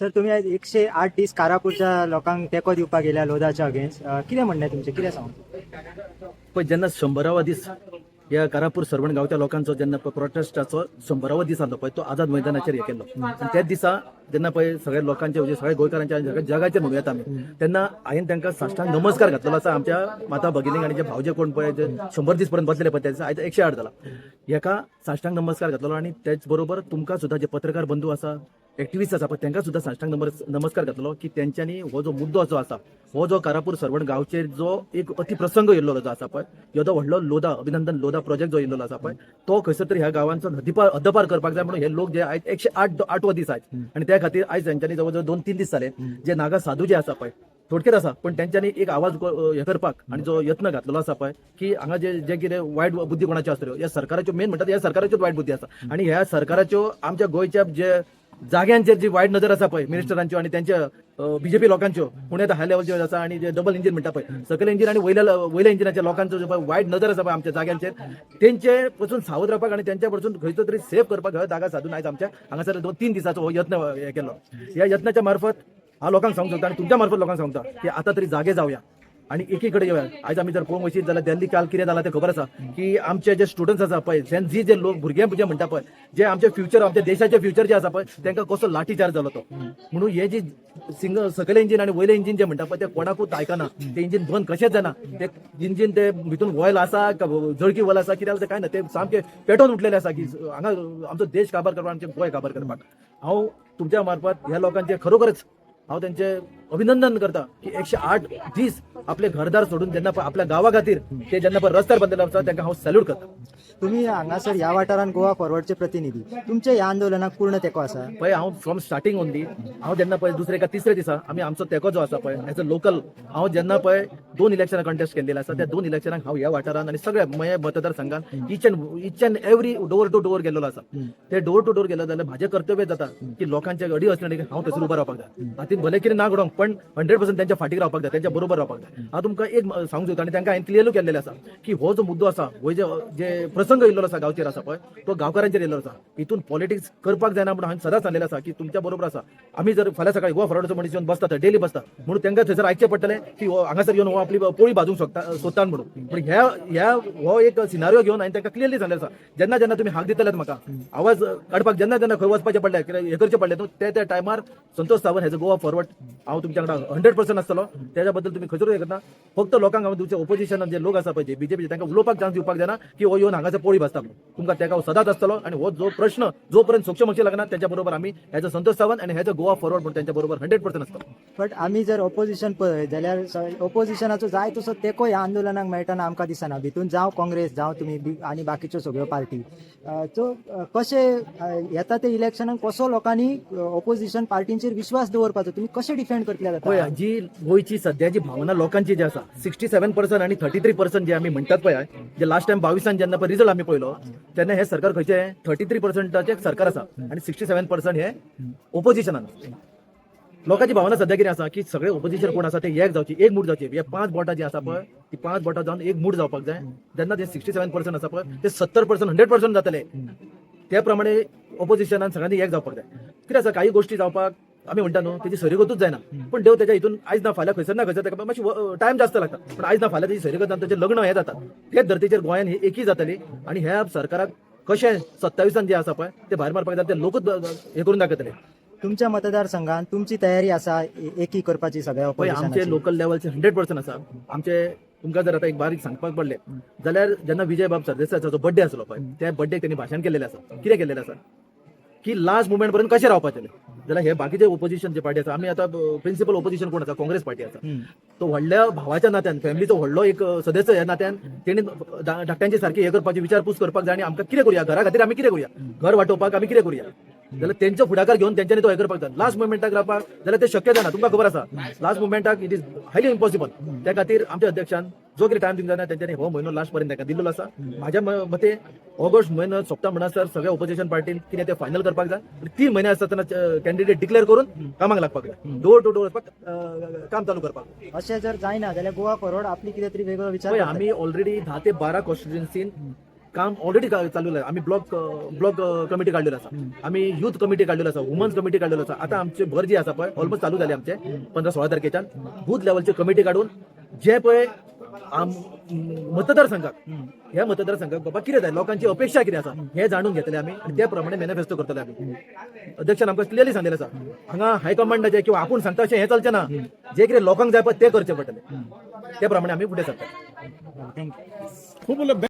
Sir तुम्ही आज 108 दीस कारापूरच्या लोकांक तेको दिवपाक गेल्या लोधाच्या अगेन्स्ट कितें म्हणणें तुमचें कितें सांगू पण जेन्ना 100वा दीस या कारापूर सरवण गांवच्या लोकांचो जेन्ना प्रोटेस्टाचो 100वा दीस आसलो पळय तो आझाद मैदानाचेर हे केल्लो आनी त्याच दिसा जेन्ना पळय सगळ्या लोकांचे म्हणजे सगळ्या गोंयकारांचे आनी सगळ्या जगाचेर म्हणूं येता आमी तेन्ना हांवें तांकां साश्टांग नमस्कार घातलेलो आसा आमच्या माता भगिनीक आनी जे भावजे कोण पळय जे 100 दीस पर्यंत बसलेले पळय त्या दिसा आयज 108 जाला हेका साश्टांग नमस्कार घातलेलो आनी त्याच बरोबर तुमकां सुद्दां जे पत्रकार बंधू आसा एक्टिविस्ट आसा पळय तांकां सुद्दां साश्टांग नमस्कार घातलो की तेंच्यांनी हो जो मुद्दो जो आसा हो जो कारापूर सरवण गांवचेर जो एक अतिप्रसंग येयल्लो जो आसा पळय येदो व्हडलो लोधा अभिनंदन लोधा प्रोजेक्ट जो येयल्लो आसा पळय तो खंयसर तरी ह्या गांवांचो हद्दपार करपाक जाय म्हणून हे लोक जे आयज 108 दीस आयज आनी त्या खातीर आयज तेंच्यांनी जवळ जवळ 2-3 दीस जाले जे नागा साधू जे आसा पळय थोडक्यात आसा पण तेंच्यांनी एक आवाज हे करपाक आणि जो यत्न घातलेलो आसा पळय की हांगा जे कितें वायट बुद्धी कोणाच्यो आसल्यो ह्या सरकाराच्यो मेन म्हणटात ह्या सरकाराच्योच वायट बुद्धी आसा आणि ह्या सरकाराच्यो आमच्या गोंयच्या जे जाग्यांचेर जी वायट नजर आसा पळय मिनिस्टरांच्यो आणि त्यांच्या बीजेपी लोकांच्यो पुणे हाय लेवलच्यो आसा आणि जे डबल इंजिन म्हणटा पळय सकल इंजिन आणि वयल्या इंजिनाच्या लोकांचो जो पळय वायट नजर आसा पळय आमच्या जाग्यांचेर तेंचे पासून सावध रावपाक आणि त्यांच्या पासून खंयचो तरी सेफ करपाक ह्या जागा साधून आयज आमच्या हांगासर 2-3 दिसाचो हो यत्न हे केलो ह्या यत्नाच्या मार्फत हांव लोकांक सांगूंक सोदता आणि तुमच्या मार्फत लोकांक सांगता की आता तरी जागे जावया आणि एकीकडे येऊया आयज आमी जर पळोवंक वचीत जाल्यार दिल्ली काल कितें जालां तें खबर आसा की आमचे जे स्टुडंट्स आसा पळय जे लोक भुरगे जे म्हणटा पळय जे आमचे फ्युचर आमच्या देशाचे फ्युचर जे आसा पळय तांकां कसो लाठी चार्ज जालो तो म्हणून हे जे सकल इंजिन आणि वयले इंजिन जे म्हणटा पळय ते कोणाकूच आयकना ते इंजिन बंद कशेंच जाना ते इंजिन ते भितून ऑयल आसा जळकी वल आसा कितें आसा काय ना ते सामके पेटोवन उठलेले आसा की हांगा आमचो देश काबार करपाक आमचे गोंय काबार करपाक हांव तुमच्या मार्फत ह्या लोकांचे खरोखरच हांव त्यांचे अभिनंदन करता की 108 दीस आपले घरदार सोडून जेन्ना आपल्या गांवा खातीर ते जेन्ना रस्त्यार बसलेले आसा तांकां हांव सॅल्यूट करता तुम्ही हांगासर ह्या वाठारान गोवा फॉरवर्डचे प्रतिनिधी तुमच्या ह्या आंदोलनाक पूर्ण तेको आसा पळय हांव फ्रॉम स्टार्टींग ओनली हांव जेन्ना पळय दुसरे का तिसरे दिसा आमी आमचो तेको जो आसा पळय एज अ लोकल हांव जेन्ना पळय 2 इलेक्शनां कंटेस्ट केल्लेले आसा त्या 2 इलेक्शनाक हांव ह्या वाठारान आनी सगळ्या मया मतदारसंघान ईच and every door to door गेल्लो आसा ते डोर टू डोर गेलो जाल्यार म्हाजें कर्तव्य जाता की लोकांच्या अडी असले हांव थंयसर उबो रावपाक जाय हातीन भले कितें ना घडोवंक पण 100% त्यांच्या फाटीक रावपाक जाय त्यांच्या बरोबर रावपाक जाय हांव तुमकां एक सांगूंक सोदता आनी तांकां हांवें क्लियरली केल्लेलें आसा की हो जो मुद्दो आसा हो जे प्रसंग येयल्लो आसा गांवचेर आसा पळय तो गांवकारांचेर येयल्लो आसा हितून पॉलिटिक्स करपाक जायना म्हणून हांवें सदांच सांगलेलें आसा की तुमच्या बरोबर आसा आमी जर फाल्यां सकाळी गोवा फॉरवर्डचो मनीस येवन बसता डेली बसता म्हणून तांकां थंयसर आयकचें पडटलें की हांगासर येवन हो आपली पोळी भाजूंक सोदता म्हणून पण ह्या हो एक सिनारियो घेवन हांवें तांकां क्लियरली सांगलेलें आसा जेन्ना तुम्ही हाक दितलेत म्हाका आवाज काडपाक जेन्ना खंय वचपाचें पडलें कितें हे करचें पडलें त्या टायमार संतोष सावंत हेज गोवा फॉरवर्ड हांव तुमच्या वांगडा 100% आसतलो त्याच्या बद्दल तुम्ही खंयसरूय हे करना फक्त लोकांक हांव तुमच्या ओपोजिशन जे लोक आसा पळय जे बीजेपी तांकां उलोवपाक चान्स दिवपाक जायना की हो येवन हांगासर पोळी भाजता तुमकां तेका हांव सदांच आसतलो आणि हो जो प्रश्न जो पर्यंत सोक्षमक्षी लागना त्याच्या बरोबर आमी हेज संतोष सावंत आणि हेज गोवा फॉरवर्ड म्हणून त्यांच्या बरोबर 100% आसतलो बट आमी जर ऑपोजिशन पळय जाल्यार ऑपोजिशनाचो जाय तसो तेको ह्या आंदोलनाक मेळटना आमकां दिसना भितून जावं काँग्रेस जावं तुमी आनी बाकीच्यो सगळ्यो पार्टी सो कशे येता ते इलेक्शनाक कसो लोकांनी ऑपोजिशन पार्टींचेर विश्वास दवरपाचो तुमी कशे डिफेंड करतले पळय जी गोंयची सध्याची भावना लोकांची जी आसा 67% आणि 33% जे आमी म्हणटात पळय जे लास्ट टायम 22 जेन्ना पळय रिजल्ट आमी पळयलो तेन्ना हे सरकार खंयचे 33%चे सरकार आसा आणि 67% हे ओपोजिशनान लोकांची भावना सध्या कितें आसा की सगळे ओपोजिशन कोण आसा ते एक जावची एक मूड जावची हे 5 बोटां जी आसा पळय ती 5 बोटां जावन एक मूड जावपाक जाय जेन्ना ते 67% आसा पळय ते 70% 100% जातले त्या प्रमाणे ओपोजिशनान सगळ्यांनी एक जावपाक जाय कितें आसा काही गोष्टी जावपाक आमी म्हणटा न्हू तेजी सरीगतूच जायना पण देव त्याच्या हितून आयज ना फाल्यां खंयसर ना खंयसर ताका मातशी टायम जास्त लागता पण आयज ना फाल्यां तेजी सरीगत जावन तेजें लग्न हें जाता तेच धर्तीचेर गोंयान ही एकी जातली आणि ह्या सरकाराक कशें 27 जे आसा पळय ते भायर मारपाक जाय ते लोकूच हे करून दाखयतले तुमच्या मतदारसंघात तुमची तयारी आसा एकी करपाची सगळ्या पळय आमचे लोकल लेवलचे 100% आसा आमचे तुमकां जर आतां एक बारीक सांगपाक पडलें जाल्यार जेन्ना विजय बाब सरदेसायचा जो बर्थडे आसलो पळय त्या बर्थडेक त्यांनी भाशण केलेलें आसा कितें केलेलें आसा की लास्ट मुमेंट पर्यंत कशें रावपाचें जाल्यार हे बाकीचे ओपोजिशन जे पार्टी आसा आमी आतां प्रिन्सिपल ओपोजिशन कोण आसा काँग्रेस पार्टी आसा तो व्हडल्या भावाच्या नात्यान फॅमिलीचो व्हडलो एक सदस्य ह्या नात्यान तेणी धाकट्यांची सारखी हे करपाची विचारपूस करपाक जाय आनी आमकां कितें करूया घरा खातीर आमी कितें करूया घर वाटोवपाक आमी कितें करूया जाल्यार तेंचो फुडाकार घेवन तेंच्यांनी तो हे करपाक जाय लास्ट मुमेंटाक रावपाक जाल्यार ते शक्य जाना तुमकां खबर आसा लास्ट मुमेंटाक इट इज हायली इम्पॉसिबल त्या खातीर आमच्या अध्यक्षान जो कितें टायम दिवंक जाय तेंच्यांनी हो म्हयनो लास्ट पर्यंत ताका दिल्लो आसा म्हाज्या मते ऑगस्ट म्हयनो सोंपता म्हणसर सगळ्या ओपोजिशन पार्टीन कितें ते फायनल करपाक जाय 3 म्हयने आसतना कॅन्डिडेट डिक्लेअर करून कामाक लागपाक जाय डोर टू डोर काम चालू करपाक अशें जर जायना जाल्यार गोवा फॉरवर्ड आपली कितें तरी वेगळो विचार पळय आमी ऑलरेडी 10 ते 12 कॉन्स्टिट्युएन्सीन काम ऑलरेडी चालू आहे. आम्ही ब्लॉक कमिटी काढलेलं असा, आम्ही युथ कमिटी काढलेलं असा, वुमन्स कमिटी काढलेलं असा. आता आमचे भर जे असा पळय ऑलमोस्ट चालू झाले आमचे 15-16 तारखेच्या बूथ लेवलची कमिटी काढून जे पळय मतदारसंघात ह्या मतदारसंघात बाबा कितें जाय, लोकांची अपेक्षा कितें आसा हे जाणून घेतले आमी आणि त्या प्रमाणे मॅनिफेस्टो करतले आमी. अध्यक्षान आमकां क्लियरली सांगलेलें आसा, हांगा हायकमांडाचे किंवा आपूण सांगता अशें हें चलचें ना, जे कितें लोकांक जाय पळय ते करचें पडटलें. त्या प्रमाणे आमी फुडें सरता. थँक्यू. खूप